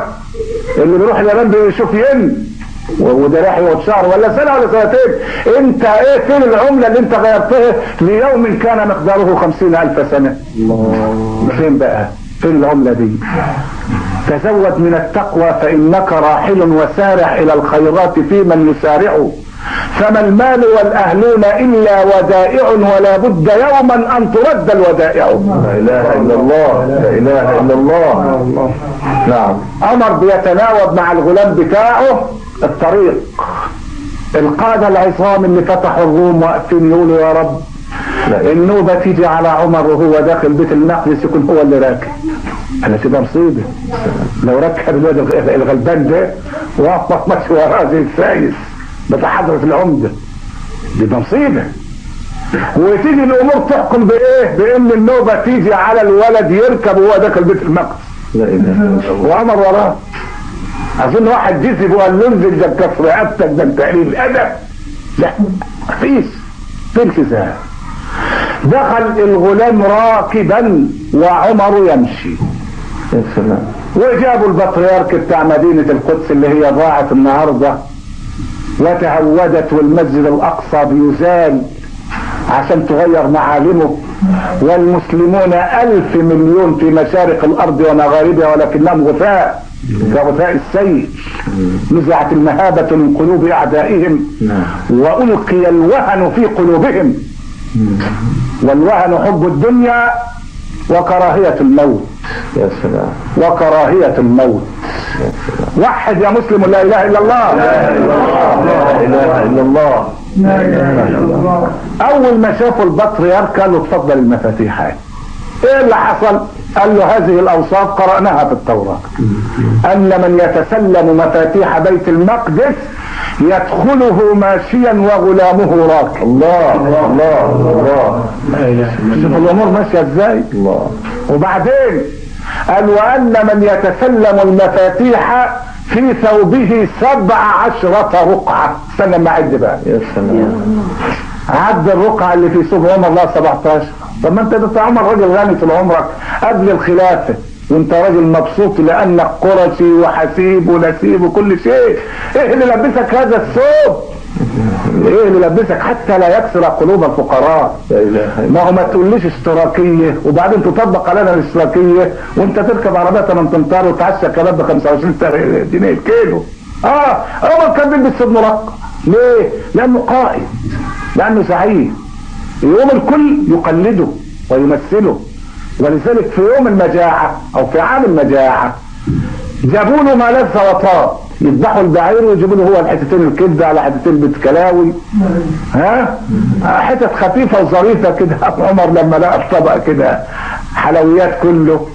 اللي بيروح اليابان بيشوف ين، وده راح يقعد شهر ولا سنه ولا سنتين. انت ايه فين العمله اللي انت غيرتها ليوم كان مقداره 50,000 سنه؟ فين بقى؟ فين العمله دي؟ تزود من التقوى فإنك راحل وسارع إلى الخيرات في من يسارع، فما المال والأهلون إلا ودائع، ولا بد يوما أن ترد الودائع. لا إله إلا الله، لا إله إلا الله. نعم. عمر بيتناوب مع الغلام بتاعه الطريق. القادة العظام اللي فتحوا الروم واقفين يقولوا: يا رب النوبة تيجي على عمر وهو داخل بيت المقدس يكون هو اللي راكب. انا تبقى مصيبه لو ركب الواد الغلبان ده وقف ماشي وراه زي الفايز بتاع حضرة العمده، دي مصيبه. وتيجي الامور تحكم بايه؟ بان النوبه تيجي على الولد يركب وهو داخل بيت المقدس. لا اله الا الله. وعمر وراه. اظن واحد جذب وقال له: انزل ده كسر رقبتك، ده انت قليل الادب. لا مفيش في التزام. دخل الغلام راكبا وعمر يمشي. يا سلام. وجابوا البطريرك بتاع مدينة القدس اللي هي ضاعت النهاردة وتهودت، والمسجد الأقصى بيزال عشان تغير معالمه، والمسلمون 1,000 مليون في مشارق الأرض ومغاربها ولكنهم غثاء كغثاء السيل. نزعت المهابة من قلوب أعدائهم وألقي الوهن في قلوبهم، والوهن حب الدنيا وكراهية الموت. يا سلام. وكراهية الموت. وحد يا مسلم: لا اله الا الله. لا اله الا الله. لا اله الا الله. اول ما شافوا البطريرك قال له: اتفضل المفاتيح. ايه اللي حصل؟ قال له: هذه الاوصاف قرأناها في التوراة، ان من يتسلم مفاتيح بيت المقدس يدخله ماشيا وغلامه راكب. الله الله الله. شوف الامور ماشيه ازاي. الله. وبعدين قال: وان من يتسلم المفاتيح في ثوبه 17 رقعه. استنى ما اعد بقى. يا سلام. عد الرقعه اللي في ثوب عمر الله 17. طب ما انت عمر راجل غني طول عمرك قبل الخلافه، وانت راجل مبسوط لانك قرشي وحسيب ونسيب وكل شيء. ايه اللي لبسك هذا الثوب؟ ايه اللي لبسك حتى لا يكسر قلوب الفقراء؟ ما هو ما تقوليش اشتراكيه وبعدين تطبق علينا الاشتراكيه وانت تركب عربيه 8 امتار وتعشى كباب ب 25 جنيه الكيلو. عمر كان بيلبس ثوب مرقع. ليه؟ لانه قائد، لانه زعيم، يوم الكل يقلده ويمثله. ولذلك في يوم المجاعة او في عام المجاعة جابوا له ما لذ وطاب، يذبحوا البعير ويجيبوا له هو الحتتين الكبده على حتتين بتكلاوي، حتت خفيفه وظريفه كده. عمر لما لقى الطبق كده حلويات كله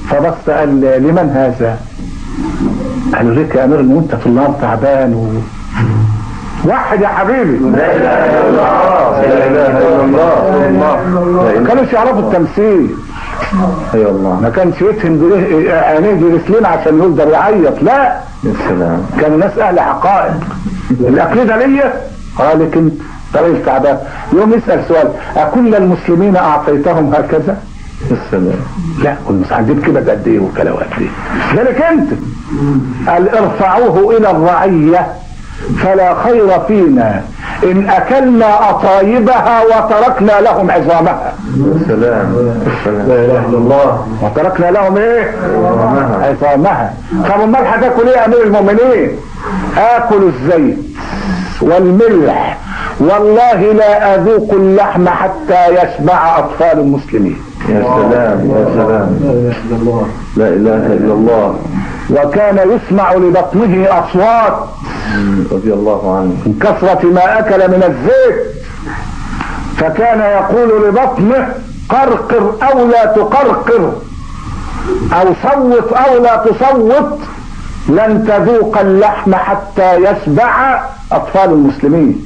فبص قال: لمن هذا؟ قالوا: ليك يا امير وانت في النار تعبان وحد يا حبيبي. لا اله الا الله. لا اله الا الله. ما كانوش يعرفوا التمثيل. اي والله. ما كانش يفهم عينيه برسلين عشان يقدر يعيط. لا. يا سلام. كانوا ناس اهل حقائق. الاكل ده ليا؟ قال: انت راجل تعبان. يوم يسال سؤال: اكل المسلمين اعطيتهم هكذا؟ يا سلام. لا، هنجيب كده قد ايه وكلا قد ايه. ذلك انت قال: ارفعوه الى الرعيه فلا خير فينا ان اكلنا اطايبها وتركنا لهم عظامها. سلام. لا اله الا الله. وتركنا لهم ايه؟ عظامها. طب امال هتاكل ايه يا امير المؤمنين؟ اكل الزيت والملح والله لا أذوق اللحم حتى يشبع أطفال المسلمين. يا سلام يا سلام، لا إله إلا الله. وكان يسمع لبطنه أصوات رضي الله عنه من كثرة ما أكل من الزيت، فكان يقول لبطنه قرقر أو لا تقرقر، أو صوت أو لا تصوت، لن تذوق اللحم حتى يشبع أطفال المسلمين.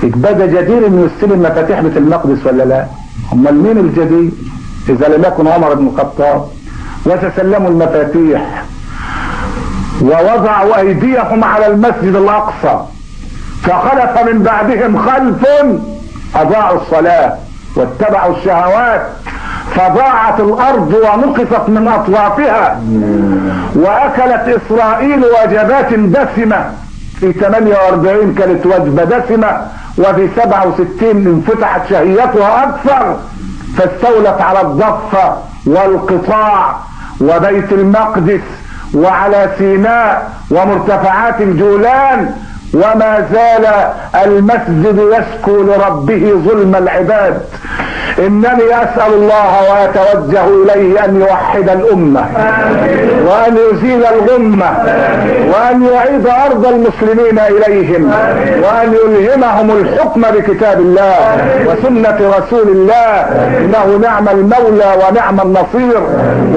يبقى ده جدير انه يستلم مفاتيح بيت المقدس ولا لا؟ امال مين الجدير اذا لم يكن عمر بن الخطاب؟ وتسلموا المفاتيح ووضعوا ايديهم على المسجد الاقصى، فخلف من بعدهم خلف اضاعوا الصلاة واتبعوا الشهوات، فضاعت الارض ونقصت من اطوافها، واكلت اسرائيل وجبات دسمة. في 48 كانت وجبة دسمة، وفي 67 انفتحت شهيتها اكثر، فاستولت على الضفة والقطاع وبيت المقدس وعلى سيناء ومرتفعات الجولان، وما زال المسجد يشكو لربه ظلم العباد. انني اسأل الله واتوجه اليه ان يوحد الامة وان يزيل الغمة وان يعيد ارض المسلمين اليهم وان يلهمهم الحكم بكتاب الله وسنة رسول الله، انه نعم المولى ونعم النصير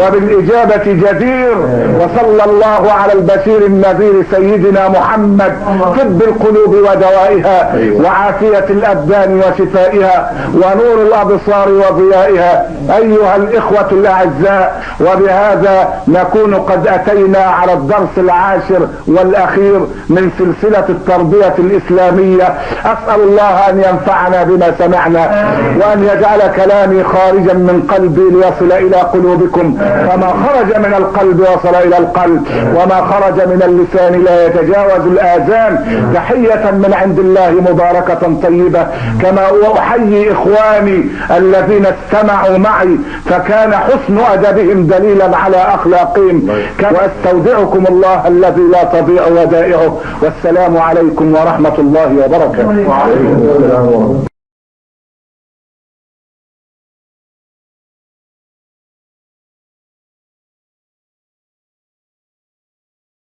وبالاجابة جدير. وصلى الله على البشير النذير سيدنا محمد، طب القلوب ودوائها وعافية الابدان وشفائها ونور الابصار وضيائها. ايها الاخوة الاعزاء، وبهذا نكون قد اتينا على الدرس العاشر والاخير من سلسلة التربية الاسلامية. اسأل الله ان ينفعنا بما سمعنا، وان يجعل كلامي خارجا من قلبي ليصل الى قلوبكم، فما خرج من القلب وصل الى القلب، وما خرج من اللسان لا يتجاوز الاذان. تحية من عند الله مباركة طيبة. كما احيي اخواني الذين استمعوا معي، فكان حسن ادبهم دليلا على اخلاقهم. واستودعكم الله الذي لا تضيع ودائعه، والسلام عليكم ورحمة الله وبركاته.